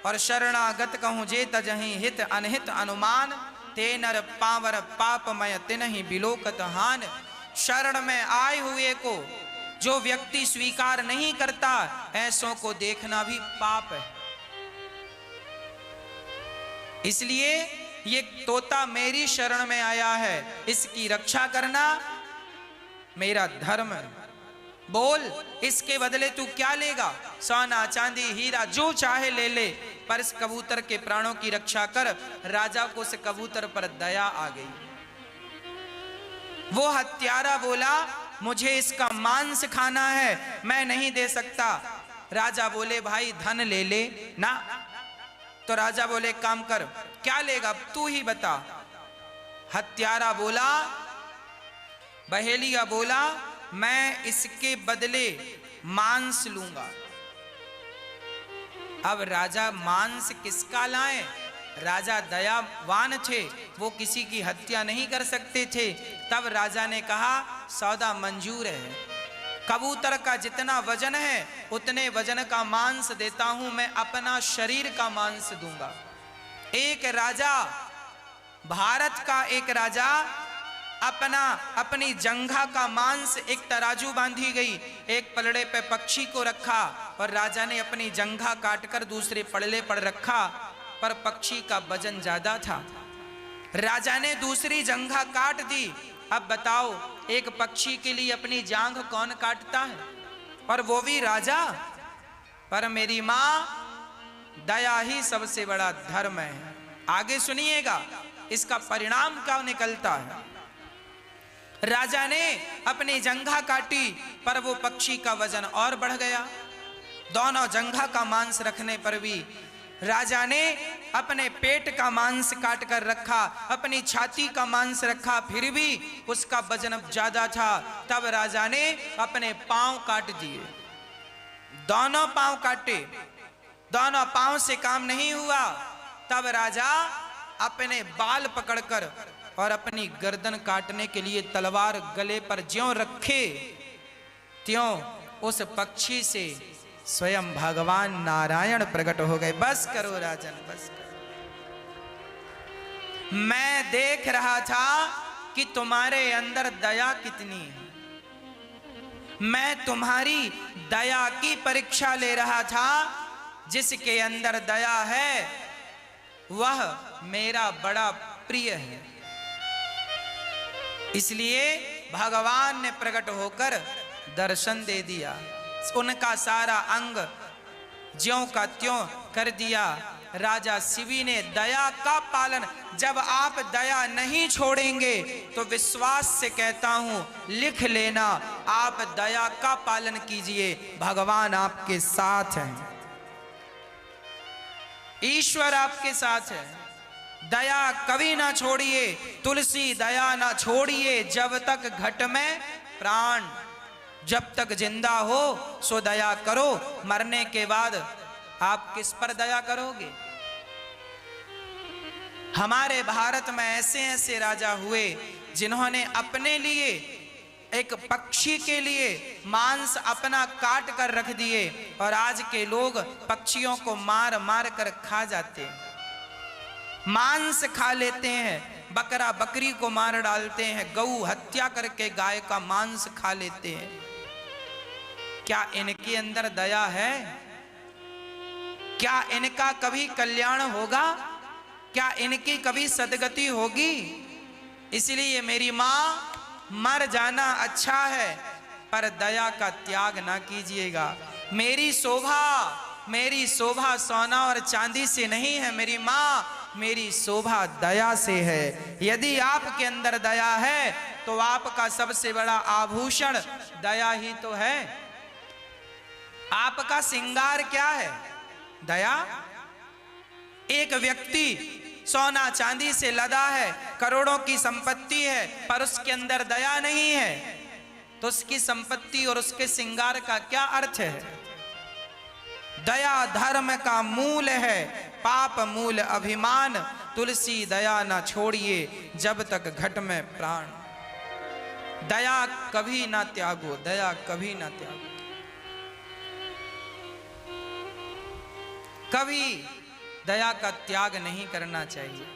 और शरणागत कहूं जे तजहि हित अनहित अनुमान, ते नर पावर पापमय तिनहि बिलोकत हान। शरण में आए हुए को जो व्यक्ति स्वीकार नहीं करता, ऐसों को देखना भी पाप है। इसलिए ये तोता मेरी शरण में आया है, इसकी रक्षा करना मेरा धर्म है। बोल इसके बदले तू क्या लेगा? सोना चांदी हीरा जो चाहे ले ले, पर इस कबूतर के प्राणों की रक्षा कर। राजा को उस कबूतर पर दया आ गई। वो हत्यारा बोला, मुझे इसका मांस खाना है, मैं नहीं दे सकता। राजा बोले, भाई धन ले ले ना। तो राजा बोले, काम कर, क्या लेगा तू ही बता। हत्यारा बोला, बहेलिया बोला, मैं इसके बदले मांस लूंगा। अब राजा मांस किसका लाए? राजा दयावान थे, वो किसी की हत्या नहीं कर सकते थे। तब राजा ने कहा, सौदा मंजूर है, कबूतर का जितना वजन है उतने वजन का मांस देता हूं, मैं अपना शरीर का मांस दूंगा। एक राजा, भारत का एक राजा अपनी जंघा का मांस एक तराजू बांधी गई, एक पलड़े पे पक्षी को रखा और राजा ने अपनी जंघा काटकर दूसरे पलड़े पर रखा, पर पक्षी का वजन ज्यादा था। राजा ने दूसरी जंघा काट दी। अब बताओ, एक पक्षी के लिए अपनी जांघ कौन काटता है? और वो भी राजा। पर मेरी मां, दया ही सबसे बड़ा धर्म है। आगे सुनिएगा इसका परिणाम क्या निकलता है। राजा ने अपनी जंघा काटी, पर वो पक्षी का वजन और बढ़ गया। दोनों जंघा का मांस रखने पर भी राजा ने अपने पेट का मांस काट कर रखा, अपनी छाती का मांस रखा, फिर भी उसका वजन ज्यादा था। तब राजा ने अपने पांव काट दिए, दोनों पांव काटे, दोनों पांव से काम नहीं हुआ। तब राजा अपने बाल पकड़कर और अपनी गर्दन काटने के लिए तलवार गले पर ज्यों रखे, त्यों उस पक्षी से स्वयं भगवान नारायण प्रकट हो गए। बस करो राजन, बस करो। मैं देख रहा था कि तुम्हारे अंदर दया कितनी है। मैं तुम्हारी दया की परीक्षा ले रहा था। जिसके अंदर दया है वह मेरा बड़ा प्रिय है। इसलिए भगवान ने प्रकट होकर दर्शन दे दिया, उनका सारा अंग ज्यों का त्यों कर दिया राजा शिवी ने दया का पालन, जब आप दया नहीं छोड़ेंगे तो विश्वास से कहता हूं, लिख लेना, आप दया का पालन कीजिए, भगवान आपके साथ हैं, ईश्वर आपके साथ है। दया कभी ना छोड़िए, तुलसी दया ना छोड़िए, जब तक घट में प्राण, जब तक जिंदा हो सो दया करो, मरने के बाद आप किस पर दया करोगे? हमारे भारत में ऐसे ऐसे राजा हुए जिन्होंने अपने लिए, एक पक्षी के लिए मांस अपना काट कर रख दिए, और आज के लोग पक्षियों को मार मार कर खा जाते हैं, मांस खा लेते हैं, बकरा बकरी को मार डालते हैं, गऊ हत्या करके गाय का मांस खा लेते हैं। क्या इनके अंदर दया है? क्या इनका कभी कल्याण होगा? क्या इनकी कभी सदगति होगी? इसलिए मेरी मां, मर जाना अच्छा है पर दया का त्याग ना कीजिएगा। मेरी शोभा सोना और चांदी से नहीं है मेरी मां, मेरी शोभा दया से है। यदि आपके अंदर दया है तो आपका सबसे बड़ा आभूषण दया ही तो है। आपका श्रृंगार क्या है? दया। एक व्यक्ति सोना चांदी से लदा है, करोड़ों की संपत्ति है, पर उसके अंदर दया नहीं है, तो उसकी संपत्ति और उसके श्रृंगार का क्या अर्थ है? दया धर्म का मूल है, पाप मूल अभिमान, तुलसी दया ना छोड़िए जब तक घट में प्राण। दया कभी ना त्यागो, दया कभी ना त्यागो, कभी दया का त्याग नहीं करना चाहिए।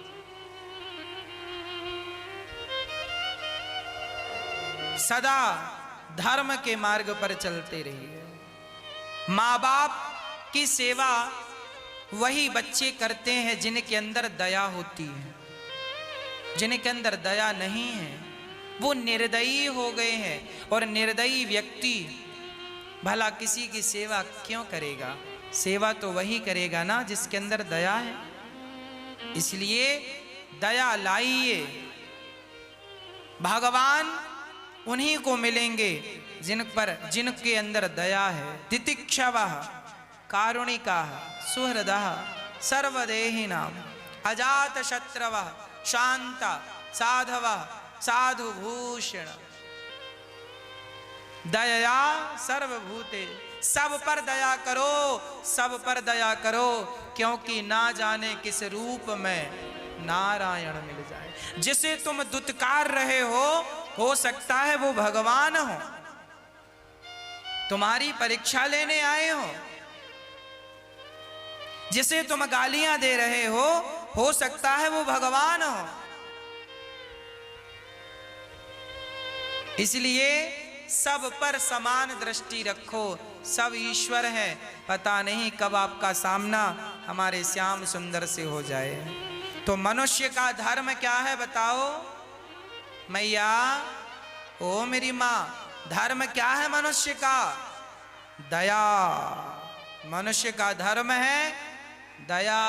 सदा धर्म के मार्ग पर चलते रहिए। माँ बाप की सेवा वही बच्चे करते हैं जिनके अंदर दया होती है। जिनके अंदर दया नहीं है वो निर्दयी हो गए हैं, और निर्दयी व्यक्ति भला किसी की सेवा क्यों करेगा? सेवा तो वही करेगा ना जिसके अंदर दया है। इसलिए दया लाइए, भगवान उन्हीं को मिलेंगे जिनके अंदर दया है। तितिक्षवः कारुणिकाः सुहृदः सर्वदेहिनां अजात शत्रवः शांत साधवः साधुभूषण दया सर्वभूते। सब पर दया करो, सब पर दया करो, क्योंकि ना जाने किस रूप में नारायण मिल जाए। जिसे तुम दुत्कार रहे हो सकता है वो भगवान हो, तुम्हारी परीक्षा लेने आए हो। जिसे तुम गालियां दे रहे हो सकता है वो भगवान हो। इसलिए सब पर समान दृष्टि रखो, सब ईश्वर है। पता नहीं कब आपका सामना हमारे श्याम सुंदर से हो जाए। तो मनुष्य का धर्म क्या है बताओ मैया? ओ मेरी माँ, धर्म क्या है मनुष्य का? दया। मनुष्य का धर्म है दया।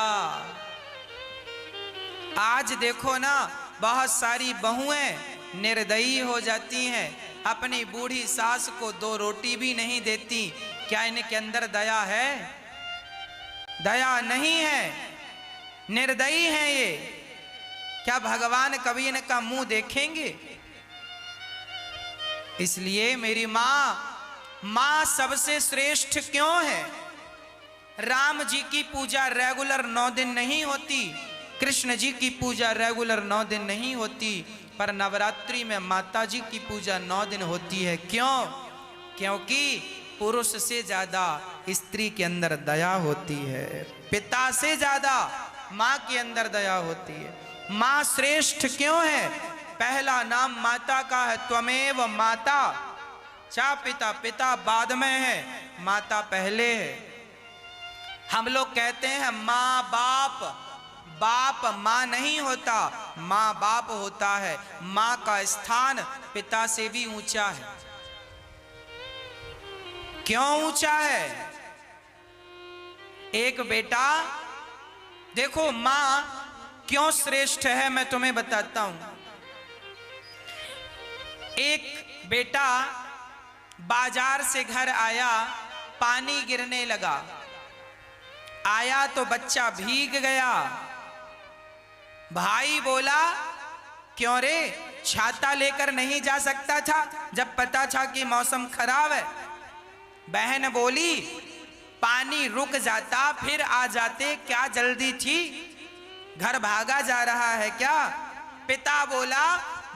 आज देखो ना, बहुत सारी बहुएं निर्दयी हो जाती हैं, अपनी बूढ़ी सास को 2 रोटी भी नहीं देती। क्या इनके अंदर दया है? दया नहीं है, निर्दयी है ये। क्या भगवान कभी इनका मुंह देखेंगे? इसलिए मेरी मां सबसे श्रेष्ठ क्यों है? राम जी की पूजा रेगुलर 9 दिन नहीं होती, कृष्ण जी की पूजा रेगुलर 9 दिन नहीं होती, पर नवरात्रि में माता जी की पूजा 9 दिन होती है। क्यों? क्योंकि पुरुष से ज्यादा स्त्री के अंदर दया होती है, पिता से ज्यादा माँ के अंदर दया होती है। माँ श्रेष्ठ क्यों है? पहला नाम माता का है, त्वमेव माता चा पिता। पिता बाद में है, माता पहले है। हम लोग कहते हैं माँ बाप, बाप माँ नहीं होता, माँ बाप होता है। माँ का स्थान पिता से भी ऊंचा है। क्यों ऊंचा है? एक बेटा देखो मां क्यों श्रेष्ठ है मैं तुम्हें बताता हूं। एक बेटा बाजार से घर आया, पानी गिरने लगा, आया तो बच्चा भीग गया। भाई बोला क्यों रे, छाता लेकर नहीं जा सकता था जब पता था कि मौसम खराब है। बहन बोली पानी रुक जाता फिर आ जाते, क्या जल्दी थी, घर भागा जा रहा है क्या। पिता बोला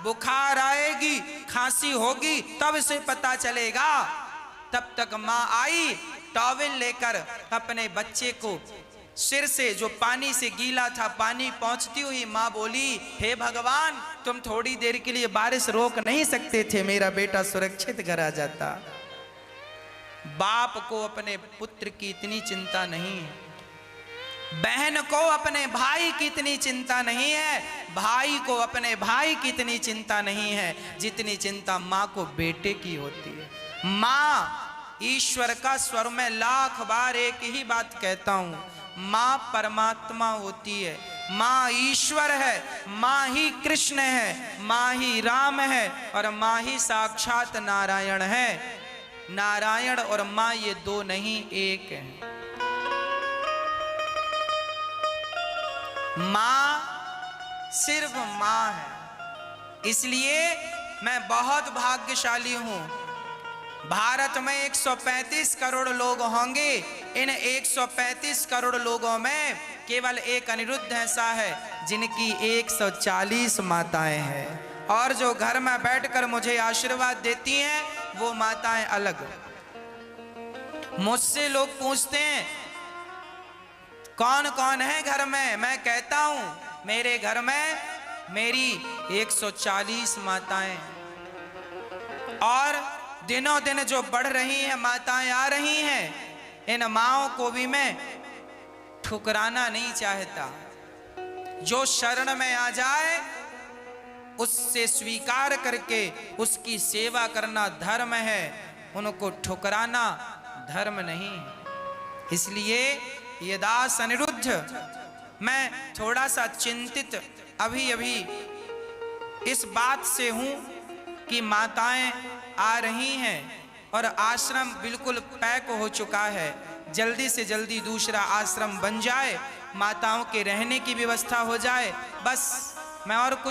बुखार आएगी, खांसी होगी, तब से पता चलेगा। तब तक मां आई, टॉवेल लेकर अपने बच्चे को सिर से जो पानी से गीला था पानी पहुंचती हुई मां बोली हे भगवान, तुम थोड़ी देर के लिए बारिश रोक नहीं सकते थे, मेरा बेटा सुरक्षित घर आ जाता। बाप को अपने पुत्र की इतनी चिंता नहीं है, बहन को अपने भाई की इतनी चिंता नहीं है, भाई को अपने भाई की इतनी चिंता नहीं है जितनी चिंता मां को बेटे की होती है। मां ईश्वर का स्वर में लाख बार एक ही बात कहता हूं, मां परमात्मा होती है, मां ईश्वर है, मां ही कृष्ण है, मां ही राम है और मां ही साक्षात नारायण है। नारायण और मां ये दो नहीं एक हैं। मां सिर्फ मां है, इसलिए मैं बहुत भाग्यशाली हूं। भारत में 135 करोड़ लोग होंगे, इन 135 करोड़ लोगों में केवल एक अनिरुद्ध ऐसा है जिनकी 140 माताएं हैं, और जो घर में बैठकर मुझे आशीर्वाद देती हैं वो माताएं अलग। मुझसे लोग पूछते हैं कौन कौन है घर में, मैं कहता हूं मेरे घर में मेरी 140 माताएं, और दिनों दिन जो बढ़ रही हैं माताएं आ रही हैं, इन माओं को भी मैं ठुकराना नहीं चाहता। जो शरण में आ जाए उससे स्वीकार करके उसकी सेवा करना धर्म है, उनको ठुकराना धर्म नहीं। इसलिए ये दास अनिरुद्ध, मैं थोड़ा सा चिंतित अभी अभी इस बात से हूं कि माताएं आ रही हैं और आश्रम बिल्कुल पैक हो चुका है। जल्दी से जल्दी दूसरा आश्रम बन जाए, माताओं के रहने की व्यवस्था हो जाए, बस मैं और कुछ